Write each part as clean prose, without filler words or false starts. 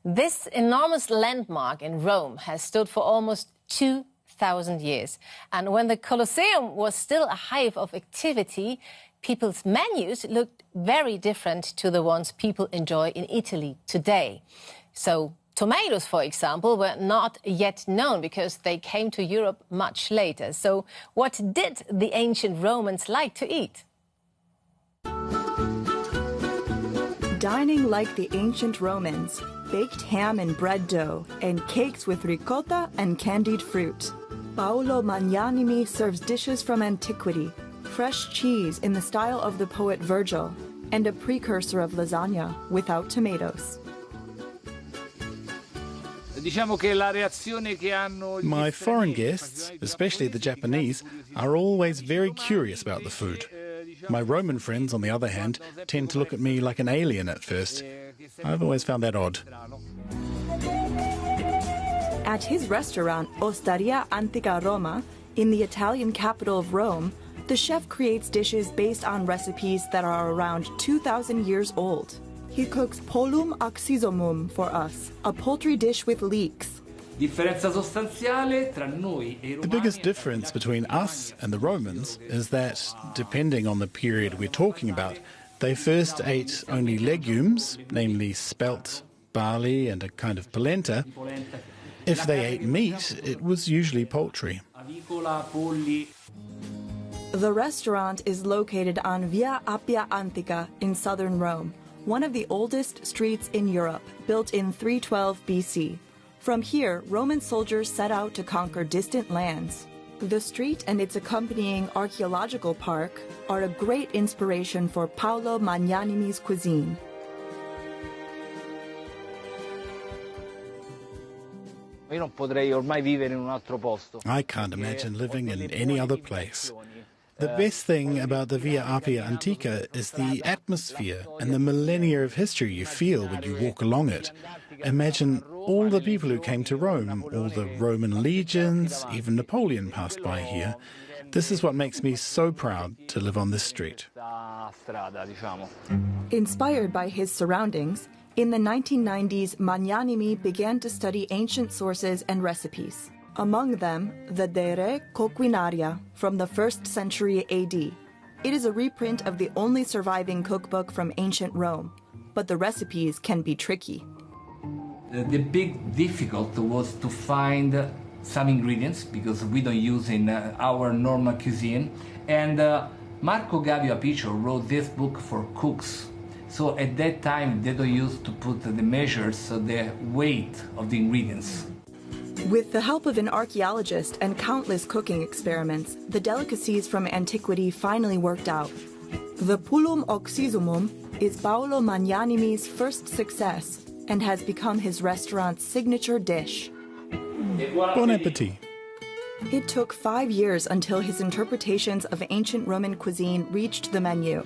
This enormous landmark in Rome has stood for almost 2,000 years. And when the Colosseum was still a hive of activity, people's menus looked very different to the ones people enjoy in Italy today. So tomatoes, for example, were not yet known because they came to Europe much later. So what did the ancient Romans like to eat? Dining like the ancient Romans, baked ham and bread dough, and cakes with ricotta and candied fruit. Paolo Magnanimi serves dishes from antiquity, fresh cheese in the style of the poet Virgil, and a precursor of lasagna without tomatoes. My foreign guests, especially the Japanese, are always very curious about the food. My Roman friends, on the other hand, tend to look at me like an alien at first. I've always found that odd. At his restaurant, Hostaria Antica Roma, in the Italian capital of Rome, the chef creates dishes based on recipes that are around 2,000 years old. He cooks polum oxysomum for us, a poultry dish with leeks. The biggest difference between us and the Romans is that, depending on the period we're talking about, they first ate only legumes, namely spelt, barley and a kind of polenta. If they ate meat, it was usually poultry. The restaurant is located on Via Appia Antica in southern Rome, one of the oldest streets in Europe, built in 312 BC. From here, Roman soldiers set out to conquer distant lands. The street and its accompanying archaeological park are a great inspiration for Paolo Magnanimi's cuisine. I can't imagine living in any other place. The best thing about the Via Appia Antica is the atmosphere and the millennia of history you feel when you walk along it. Imagine all the people who came to Rome, all the Roman legions, even Napoleon passed by here. This is what makes me so proud to live on this street. Inspired by his surroundings, in the 1990s, Magnanimi began to study ancient sources and recipes. Among them, the De Re Coquinaria from the 1st century AD. It is a reprint of the only surviving cookbook from ancient Rome, but the recipes can be tricky. The big difficulty was to find some ingredients because we don't use in our normal cuisine. And Marco Gavio Apicio wrote this book for cooks. So at that time, they don't use to put the measures, the weight of the ingredients. With the help of an archaeologist and countless cooking experiments, the delicacies from antiquity finally worked out. The pulum oxysomum is Paolo Magnanimi's first success and has become his restaurant's signature dish. Bon appétit! It took 5 years until his interpretations of ancient Roman cuisine reached the menu.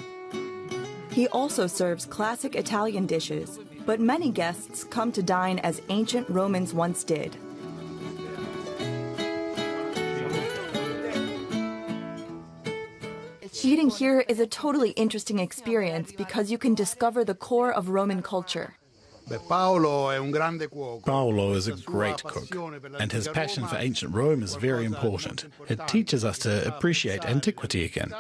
He also serves classic Italian dishes, but many guests come to dine as ancient Romans once did. Eating here is a totally interesting experience because you can discover the core of Roman culture. Paolo is a great cook, and his passion for ancient Rome is very important. It teaches us to appreciate antiquity again.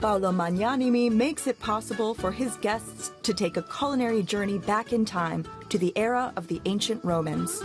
Paolo Magnanimi makes it possible for his guests to take a culinary journey back in time to the era of the ancient Romans.